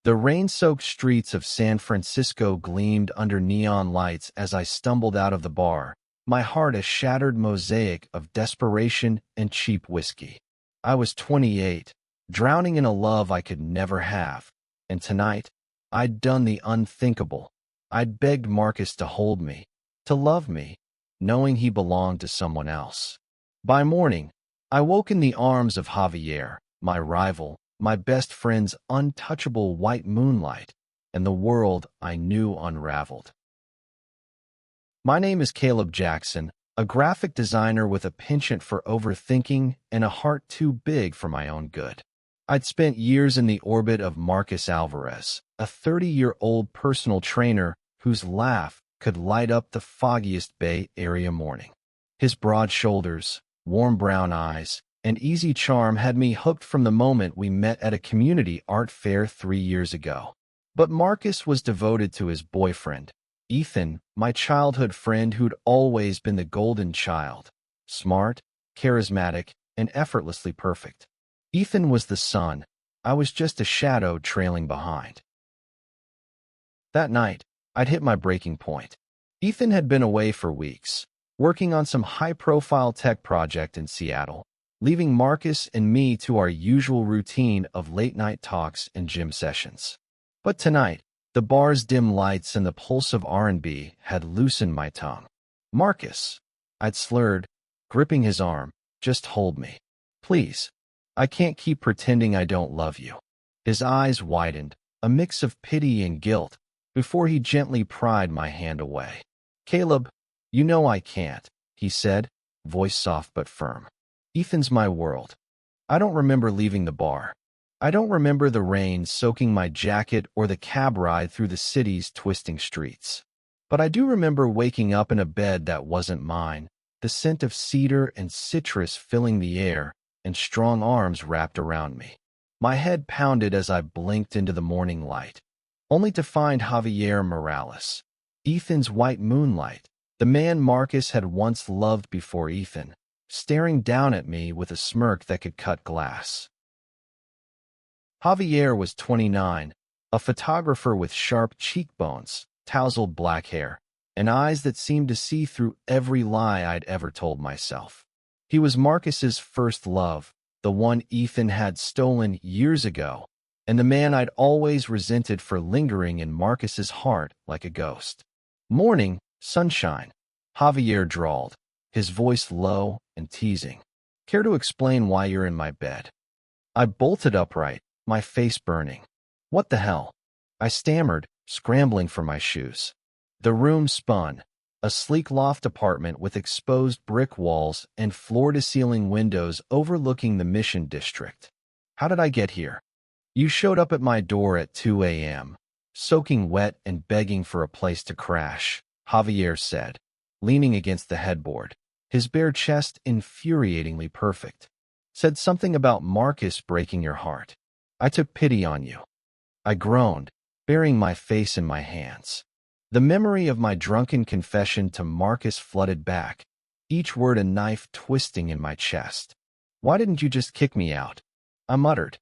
The rain-soaked streets of San Francisco gleamed under neon lights as I stumbled out of the bar, my heart a shattered mosaic of desperation and cheap whiskey. I was 28, drowning in a love I could never have, and tonight, I'd done the unthinkable. I'd begged Marcus to hold me, to love me, knowing he belonged to someone else. By morning, I woke in the arms of Javier, my rival, my best friend's untouchable white moonlight, and the world I knew unraveled. My name is Caleb Jackson, a graphic designer with a penchant for overthinking and a heart too big for my own good. I'd spent years in the orbit of Marcus Alvarez, a 30-year-old personal trainer whose laugh could light up the foggiest Bay Area morning. His broad shoulders, warm brown eyes, and easy charm had me hooked from the moment we met at a community art fair 3 years ago. But Marcus was devoted to his boyfriend, Ethan, my childhood friend who'd always been the golden child, smart, charismatic, and effortlessly perfect. Ethan was the sun. I was just a shadow trailing behind. That night, I'd hit my breaking point. Ethan had been away for weeks, working on some high-profile tech project in Seattle, leaving Marcus and me to our usual routine of late-night talks and gym sessions. But tonight, the bar's dim lights and the pulse of R&B had loosened my tongue. "Marcus," I'd slurred, gripping his arm, "just hold me. Please. I can't keep pretending I don't love you." His eyes widened, a mix of pity and guilt, before he gently pried my hand away. "Caleb, you know I can't," he said, voice soft but firm. "Ethan's my world. I don't remember leaving the bar. I don't remember the rain soaking my jacket or the cab ride through the city's twisting streets. But I do remember waking up in a bed that wasn't mine, the scent of cedar and citrus filling the air, and strong arms wrapped around me. My head pounded as I blinked into the morning light, only to find Javier Morales, Ethan's white moonlight, the man Marcus had once loved before Ethan, staring down at me with a smirk that could cut glass. Javier was 29, a photographer with sharp cheekbones, tousled black hair, and eyes that seemed to see through every lie I'd ever told myself. He was Marcus's first love, the one Ethan had stolen years ago, and the man I'd always resented for lingering in Marcus's heart like a ghost. "Morning, sunshine," Javier drawled, his voice low and teasing. "Care to explain why you're in my bed?" I bolted upright, my face burning. "What the hell?" I stammered, scrambling for my shoes. The room spun. A sleek loft apartment with exposed brick walls and floor-to-ceiling windows overlooking the Mission District. "How did I get here?" "You showed up at my door at 2 a.m., soaking wet and begging for a place to crash," Javier said, leaning against the headboard, his bare chest infuriatingly perfect. "Said something about Marcus breaking your heart. I took pity on you." I groaned, burying my face in my hands. The memory of my drunken confession to Marcus flooded back, each word a knife twisting in my chest. "Why didn't you just kick me out?" I muttered.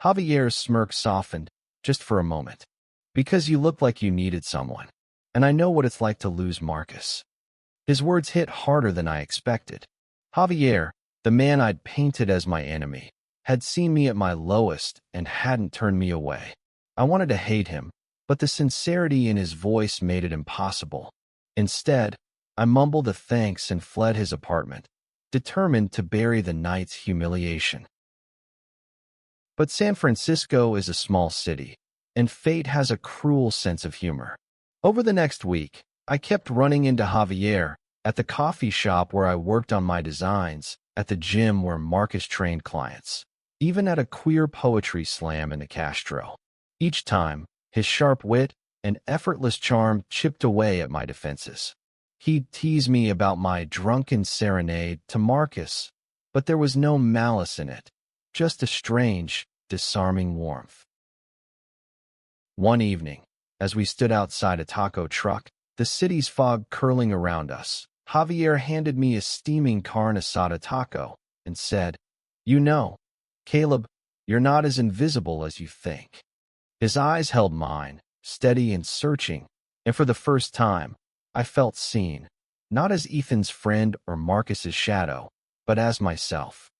Javier's smirk softened, just for a moment. "Because you looked like you needed someone, and I know what it's like to lose Marcus." His words hit harder than I expected. Javier, the man I'd painted as my enemy, had seen me at my lowest and hadn't turned me away. I wanted to hate him, but the sincerity in his voice made it impossible. Instead, I mumbled a thanks and fled his apartment, determined to bury the night's humiliation. But San Francisco is a small city, and fate has a cruel sense of humor. Over the next week, I kept running into Javier, at the coffee shop where I worked on my designs, at the gym where Marcus trained clients, even at a queer poetry slam in the Castro. Each time, his sharp wit and effortless charm chipped away at my defenses. He'd tease me about my drunken serenade to Marcus, but there was no malice in it, just a strange, disarming warmth. One evening, as we stood outside a taco truck, the city's fog curling around us, Javier handed me a steaming carne asada taco and said, "You know, Caleb, You're not as invisible as you think." His eyes held mine, steady and searching, and for the first time, I felt seen, not as Ethan's friend or Marcus's shadow, but as myself.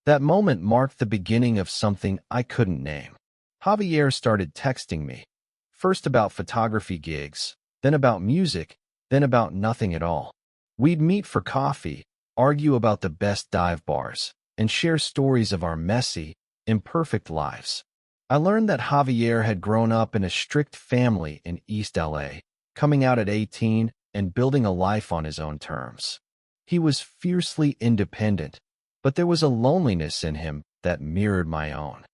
That moment marked the beginning of something I couldn't name. Javier started texting me, first about photography gigs, then about music, then about nothing at all. We'd meet for coffee, argue about the best dive bars, and share stories of our messy, imperfect lives. I learned that Javier had grown up in a strict family in East LA, coming out at 18 and building a life on his own terms. He was fiercely independent, but there was a loneliness in him that mirrored my own.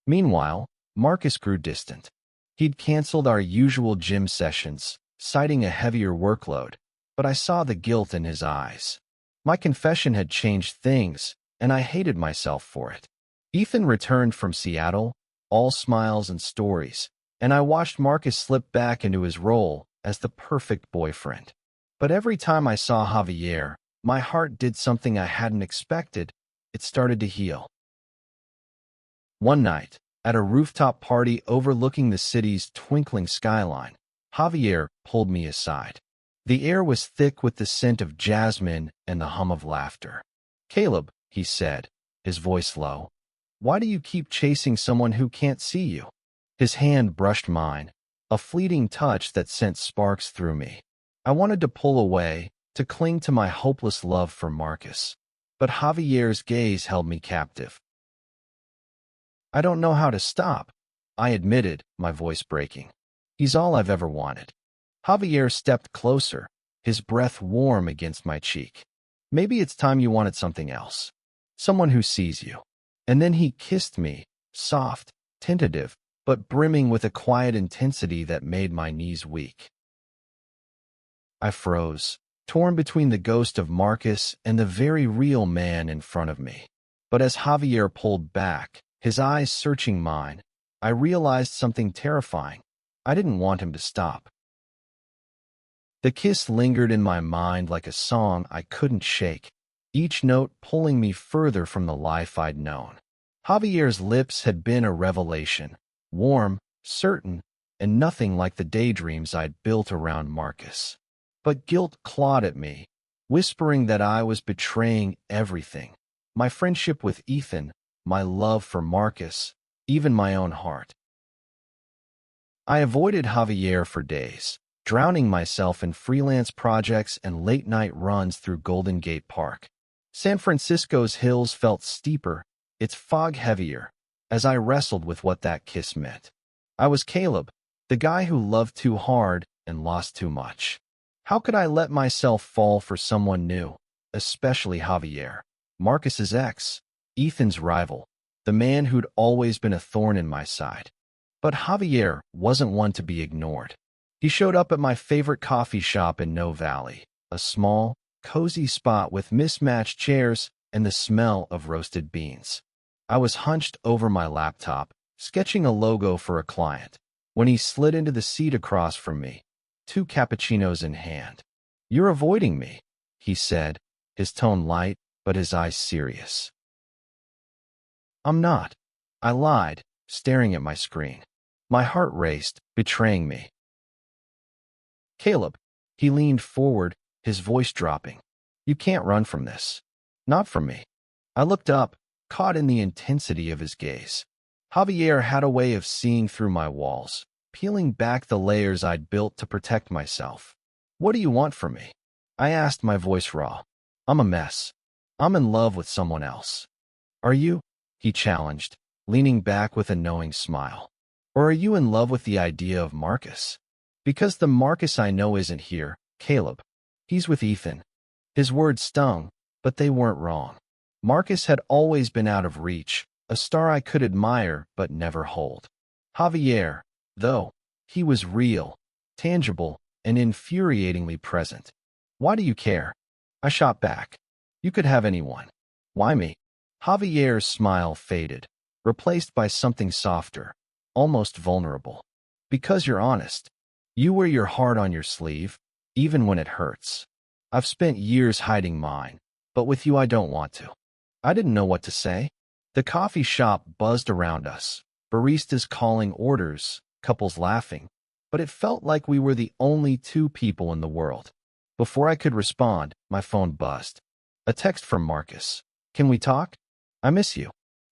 Meanwhile, Marcus grew distant. He'd canceled our usual gym sessions, citing a heavier workload, but I saw the guilt in his eyes. My confession had changed things, and I hated myself for it. Ethan returned from Seattle, all smiles and stories, and I watched Marcus slip back into his role as the perfect boyfriend. But every time I saw Javier, my heart did something I hadn't expected. It started to heal. One night, at a rooftop party overlooking the city's twinkling skyline, Javier pulled me aside. The air was thick with the scent of jasmine and the hum of laughter. "Caleb," he said, his voice low, "why do you keep chasing someone who can't see you?" His hand brushed mine, a fleeting touch that sent sparks through me. I wanted to pull away, to cling to my hopeless love for Marcus, but Javier's gaze held me captive. "I don't know how to stop," I admitted, my voice breaking. "He's all I've ever wanted." Javier stepped closer, his breath warm against my cheek. "Maybe it's time you wanted something else. Someone who sees you." And then he kissed me, soft, tentative, but brimming with a quiet intensity that made my knees weak. I froze, torn between the ghost of Marcus and the very real man in front of me. But as Javier pulled back, his eyes searching mine, I realized something terrifying. I didn't want him to stop. The kiss lingered in my mind like a song I couldn't shake, each note pulling me further from the life I'd known. Javier's lips had been a revelation, warm, certain, and nothing like the daydreams I'd built around Marcus. But guilt clawed at me, whispering that I was betraying everything. My friendship with Ethan, my love for Marcus, even my own heart. I avoided Javier for days, drowning myself in freelance projects and late-night runs through Golden Gate Park. San Francisco's hills felt steeper, its fog heavier, as I wrestled with what that kiss meant. I was Caleb, the guy who loved too hard and lost too much. How could I let myself fall for someone new, especially Javier, Marcus's ex, Ethan's rival, the man who'd always been a thorn in my side? But Javier wasn't one to be ignored. He showed up at my favorite coffee shop in No Valley, a small, cozy spot with mismatched chairs and the smell of roasted beans. I was hunched over my laptop, sketching a logo for a client, when he slid into the seat across from me, 2 cappuccinos in hand. "You're avoiding me," he said, his tone light, but his eyes serious. "I'm not," I lied, staring at my screen. My heart raced, betraying me. "Caleb," he leaned forward, his voice dropping. "You can't run from this. Not from me." I looked up, caught in the intensity of his gaze. Javier had a way of seeing through my walls, peeling back the layers I'd built to protect myself. "What do you want from me?" I asked, my voice raw. "I'm a mess. I'm in love with someone else." "Are you?" he challenged, leaning back with a knowing smile. "Or are you in love with the idea of Marcus?" "Because the Marcus I know isn't here, Caleb. He's with Ethan." His words stung, but they weren't wrong. Marcus had always been out of reach, a star I could admire but never hold. Javier, though, he was real, tangible, and infuriatingly present. "Why do you care?" I shot back. "You could have anyone. Why me?" Javier's smile faded, replaced by something softer, almost vulnerable. "Because you're honest. You wear your heart on your sleeve, even when it hurts. I've spent years hiding mine, but with you I don't want to. I didn't know what to say. The coffee shop buzzed around us, baristas calling orders, couples laughing, but it felt like we were the only two people in the world. Before I could respond, my phone buzzed. A text from Marcus. "Can we talk? I miss you."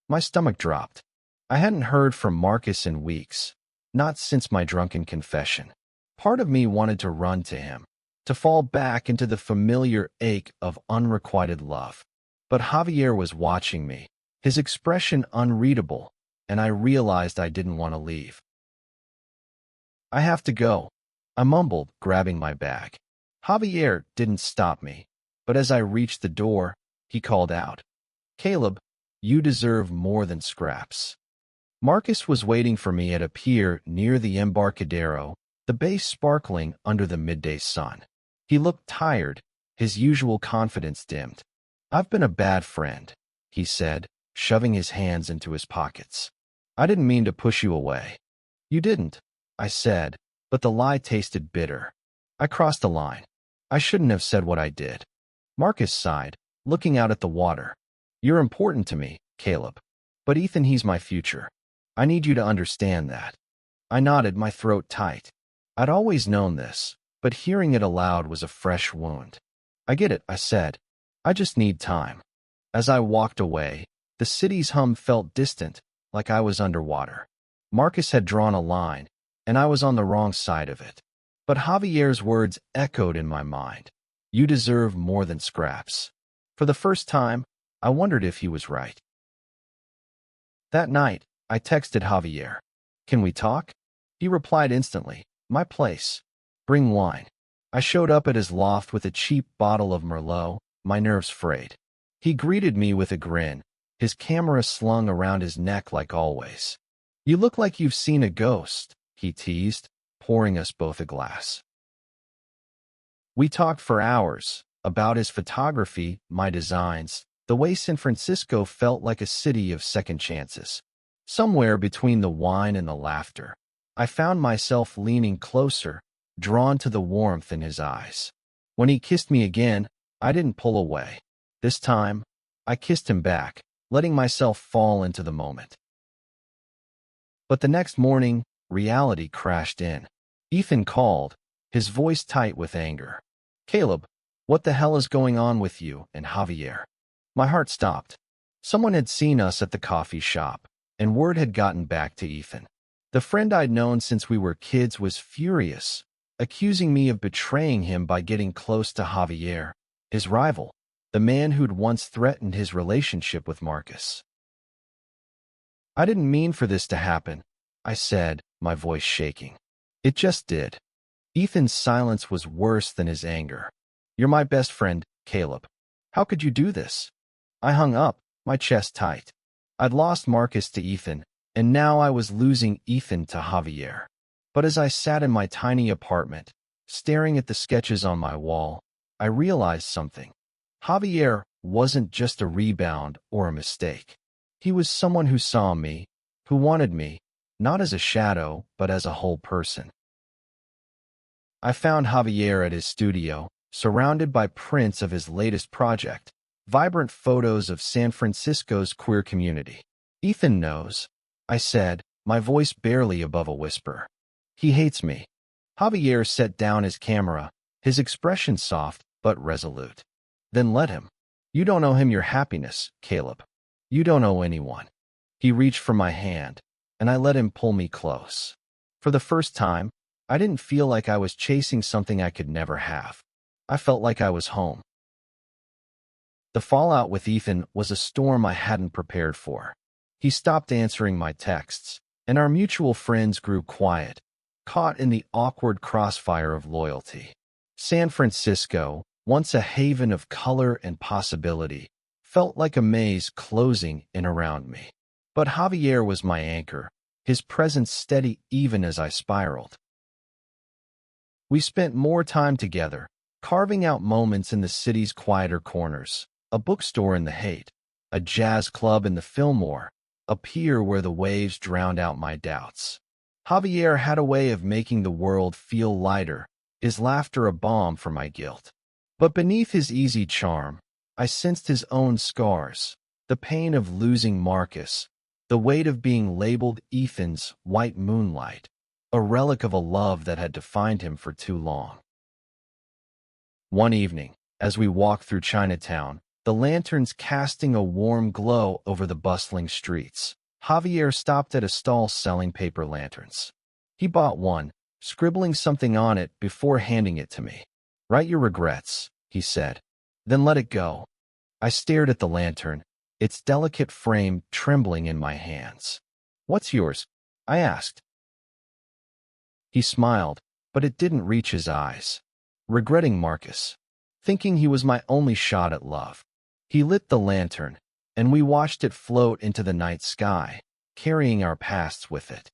My stomach dropped. I hadn't heard from Marcus in weeks, not since my drunken confession. Part of me wanted to run to him, to fall back into the familiar ache of unrequited love. But Javier was watching me, his expression unreadable, and I realized I didn't want to leave. "I have to go," I mumbled, grabbing my bag. Javier didn't stop me, but as I reached the door, he called out, "Caleb, you deserve more than scraps." Marcus was waiting for me at a pier near the Embarcadero, the bay sparkling under the midday sun. He looked tired, his usual confidence dimmed. "I've been a bad friend," he said, shoving his hands into his pockets. "I didn't mean to push you away." "You didn't," I said, but the lie tasted bitter. I crossed the line. I shouldn't have said what I did. Marcus sighed, looking out at the water. "You're important to me, Caleb. But Ethan, he's my future. I need you to understand that." I nodded, my throat tight. I'd always known this, but hearing it aloud was a fresh wound. "I get it," I said. "I just need time." As I walked away, the city's hum felt distant, like I was underwater. Marcus had drawn a line, and I was on the wrong side of it. But Javier's words echoed in my mind. "You deserve more than scraps." For the first time, I wondered if he was right. That night, I texted Javier. "Can we talk?" He replied instantly, "My place. Bring wine." I showed up at his loft with a cheap bottle of Merlot, my nerves frayed. He greeted me with a grin, his camera slung around his neck like always. "You look like you've seen a ghost," he teased, pouring us both a glass. We talked for hours, about his photography, my designs, the way San Francisco felt like a city of second chances. Somewhere between the wine and the laughter, I found myself leaning closer, drawn to the warmth in his eyes. When he kissed me again, I didn't pull away. This time, I kissed him back, letting myself fall into the moment. But the next morning, reality crashed in. Ethan called, his voice tight with anger. "Caleb, what the hell is going on with you and Javier?" My heart stopped. Someone had seen us at the coffee shop, and word had gotten back to Ethan. The friend I'd known since we were kids was furious, accusing me of betraying him by getting close to Javier, his rival, the man who'd once threatened his relationship with Marcus. "I didn't mean for this to happen," I said, my voice shaking. "It just did." Ethan's silence was worse than his anger. "You're my best friend, Caleb. How could you do this?" I hung up, my chest tight. I'd lost Marcus to Ethan, and now I was losing Ethan to Javier. But as I sat in my tiny apartment, staring at the sketches on my wall, I realized something. Javier wasn't just a rebound or a mistake. He was someone who saw me, who wanted me, not as a shadow, but as a whole person. I found Javier at his studio, surrounded by prints of his latest project, vibrant photos of San Francisco's queer community. "Ethan knows," I said, my voice barely above a whisper. "He hates me." Javier set down his camera, his expression soft but resolute. "Then let him. You don't owe him your happiness, Caleb. You don't owe anyone." He reached for my hand, and I let him pull me close. For the first time, I didn't feel like I was chasing something I could never have. I felt like I was home. The fallout with Ethan was a storm I hadn't prepared for. He stopped answering my texts, and our mutual friends grew quiet, caught in the awkward crossfire of loyalty. San Francisco, once a haven of color and possibility, felt like a maze closing in around me. But Javier was my anchor, his presence steady even as I spiraled. We spent more time together, carving out moments in the city's quieter corners, a bookstore in the Haight, a jazz club in the Fillmore, a pier where the waves drowned out my doubts. Javier had a way of making the world feel lighter, his laughter a balm for my guilt. But beneath his easy charm, I sensed his own scars, The pain of losing Marcus, the weight of being labeled Ethan's white moonlight, a relic of a love that had defined him for too long. One evening, as we walked through Chinatown, the lanterns casting a warm glow over the bustling streets, Javier stopped at a stall selling paper lanterns. He bought one, scribbling something on it before handing it to me. "Write your regrets," he said. "Then let it go." I stared at the lantern, its delicate frame trembling in my hands. "What's yours?" I asked. He smiled, but it didn't reach his eyes. "Regretting Marcus. Thinking he was my only shot at love." He lit the lantern, and we watched it float into the night sky, carrying our pasts with it.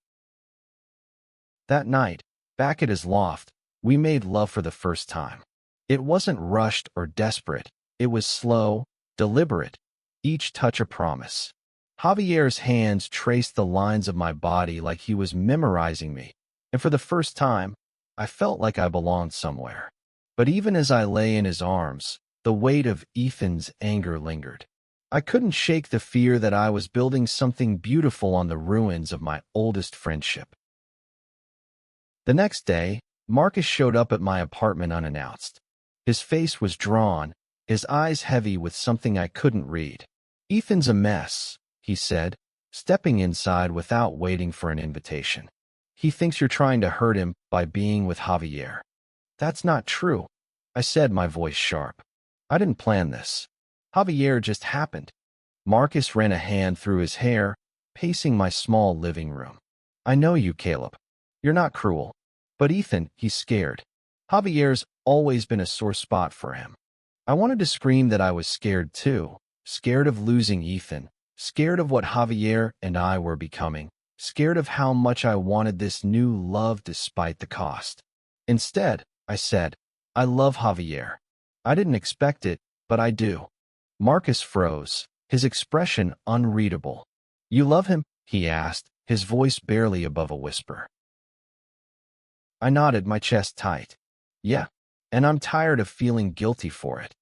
That night, back at his loft, we made love for the first time. It wasn't rushed or desperate. It was slow, deliberate, each touch a promise. Javier's hands traced the lines of my body like he was memorizing me, and for the first time, I felt like I belonged somewhere. But even as I lay in his arms, the weight of Ethan's anger lingered. I couldn't shake the fear that I was building something beautiful on the ruins of my oldest friendship. The next day, Marcus showed up at my apartment unannounced. His face was drawn, his eyes heavy with something I couldn't read. "Ethan's a mess," he said, stepping inside without waiting for an invitation. "He thinks you're trying to hurt him by being with Javier." "That's not true," I said, my voice sharp. "I didn't plan this. Javier just happened." Marcus ran a hand through his hair, pacing my small living room. "I know you, Caleb. You're not cruel. But Ethan, he's scared. Javier's always been a sore spot for him." I wanted to scream that I was scared too, scared of losing Ethan, scared of what Javier and I were becoming, scared of how much I wanted this new love despite the cost. Instead, I said, "I love Javier. I didn't expect it, but I do." Marcus froze, his expression unreadable. "You love him?" he asked, his voice barely above a whisper. I nodded, my chest tight. "Yeah, and I'm tired of feeling guilty for it."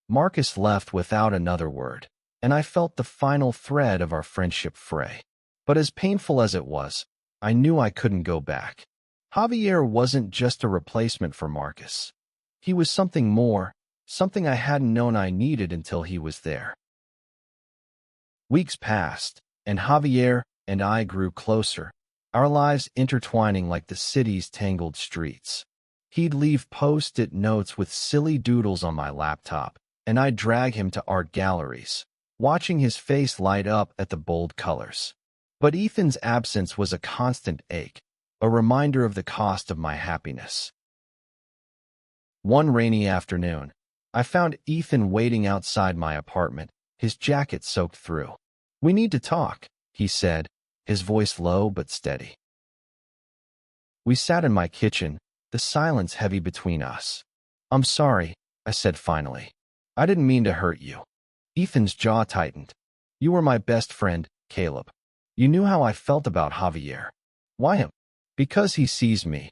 Marcus left without another word, and I felt the final thread of our friendship fray. But as painful as it was, I knew I couldn't go back. Javier wasn't just a replacement for Marcus. He was something more, something I hadn't known I needed until he was there. Weeks passed, and Javier and I grew closer, our lives intertwining like the city's tangled streets. He'd leave post-it notes with silly doodles on my laptop, and I'd drag him to art galleries, watching his face light up at the bold colors. But Ethan's absence was a constant ache, a reminder of the cost of my happiness. One rainy afternoon, I found Ethan waiting outside my apartment, his jacket soaked through. "We need to talk," he said, his voice low but steady. We sat in my kitchen, the silence heavy between us. "I'm sorry," I said finally. "I didn't mean to hurt you." Ethan's jaw tightened. "You were my best friend, Caleb. You knew how I felt about Javier." "Why him?" "Because he sees me,"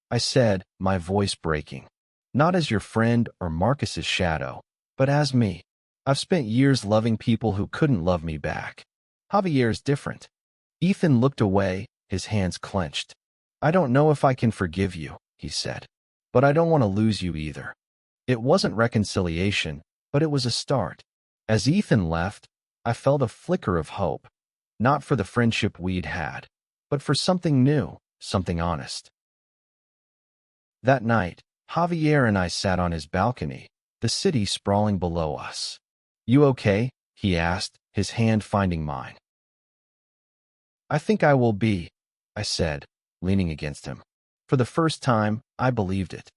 I said, my voice breaking. "Not as your friend or Marcus's shadow, but as me. I've spent years loving people who couldn't love me back. Javier's different." Ethan looked away, his hands clenched. "I don't know if I can forgive you," he said, "but I don't want to lose you either." It wasn't reconciliation, but it was a start. As Ethan left, I felt a flicker of hope, not for the friendship we'd had, but for something new, something honest. That night, Javier and I sat on his balcony, the city sprawling below us. "You okay?" he asked, his hand finding mine. "I think I will be," I said, leaning against him. For the first time, I believed it.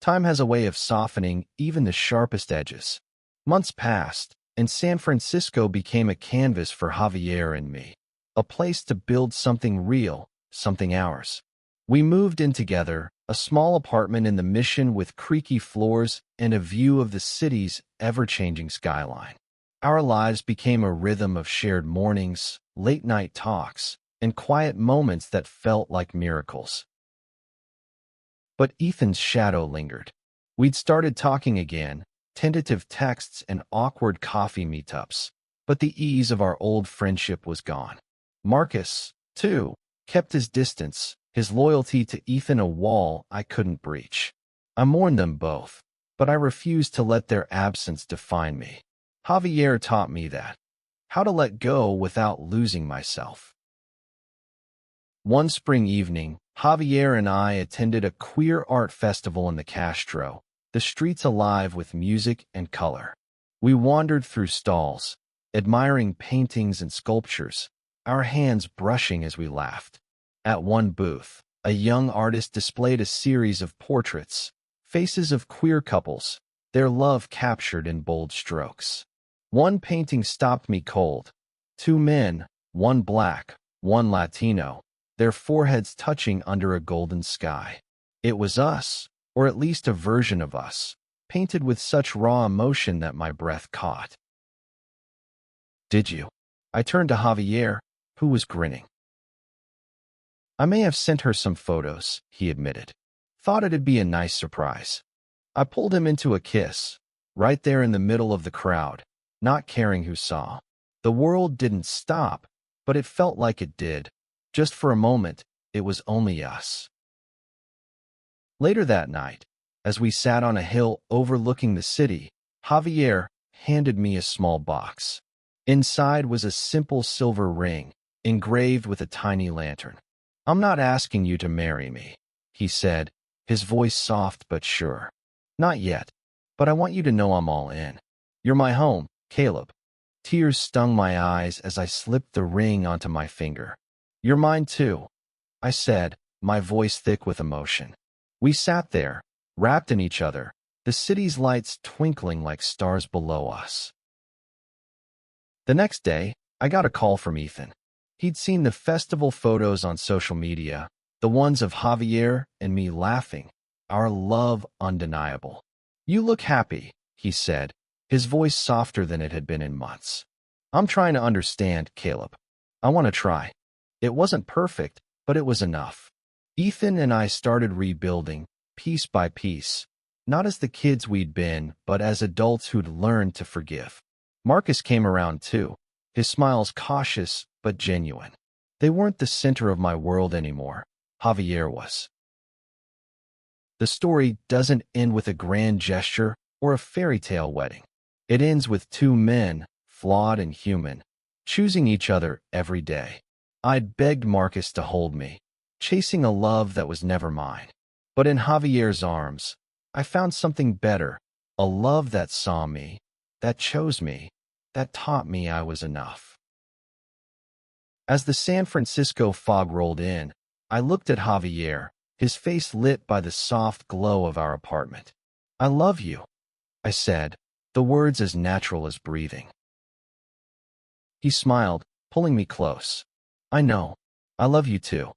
Time has a way of softening even the sharpest edges. Months passed, and San Francisco became a canvas for Javier and me, a place to build something real, something ours. We moved in together, a small apartment in the Mission with creaky floors and a view of the city's ever-changing skyline. Our lives became a rhythm of shared mornings, late-night talks, and quiet moments that felt like miracles. But Ethan's shadow lingered. We'd started talking again, tentative texts, and awkward coffee meetups. But the ease of our old friendship was gone. Marcus, too, kept his distance, his loyalty to Ethan a wall I couldn't breach. I mourned them both, but I refused to let their absence define me. Javier taught me that. How to let go without losing myself. One spring evening, Javier and I attended a queer art festival in the Castro, the streets alive with music and color. We wandered through stalls, admiring paintings and sculptures, our hands brushing as we laughed. At one booth, a young artist displayed a series of portraits, faces of queer couples, their love captured in bold strokes. One painting stopped me cold. Two men, one black, one Latino, their foreheads touching under a golden sky. It was us, or at least a version of us, painted with such raw emotion that my breath caught. Did you? I turned to Javier, who was grinning. I may have sent her some photos, he admitted. Thought it'd be a nice surprise. I pulled him into a kiss, right there in the middle of the crowd, not caring who saw. The world didn't stop, but it felt like it did. Just for a moment, it was only us. Later that night, as we sat on a hill overlooking the city, Javier handed me a small box. Inside was a simple silver ring, engraved with a tiny lantern. I'm not asking you to marry me, he said, his voice soft but sure. Not yet, but I want you to know I'm all in. You're my home, Caleb. Tears stung my eyes as I slipped the ring onto my finger. You're mine too, I said, my voice thick with emotion. We sat there, wrapped in each other, the city's lights twinkling like stars below us. The next day, I got a call from Ethan. He'd seen the festival photos on social media, the ones of Javier and me laughing, our love undeniable. You look happy, he said, his voice softer than it had been in months. I'm trying to understand, Caleb. I want to try. It wasn't perfect, but it was enough. Ethan and I started rebuilding, piece by piece, not as the kids we'd been, but as adults who'd learned to forgive. Marcus came around too, his smiles cautious but genuine. They weren't the center of my world anymore. Javier was. The story doesn't end with a grand gesture or a fairy tale wedding. It ends with two men, flawed and human, choosing each other every day. I'd begged Marcus to hold me, chasing a love that was never mine. But in Javier's arms, I found something better, a love that saw me, that chose me, that taught me I was enough. As the San Francisco fog rolled in, I looked at Javier, his face lit by the soft glow of our apartment. I love you, I said, the words as natural as breathing. He smiled, pulling me close. I know, I love you too.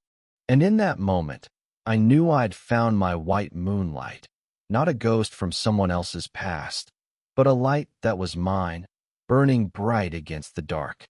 And in that moment, I knew I'd found my white moonlight, not a ghost from someone else's past, but a light that was mine, burning bright against the dark.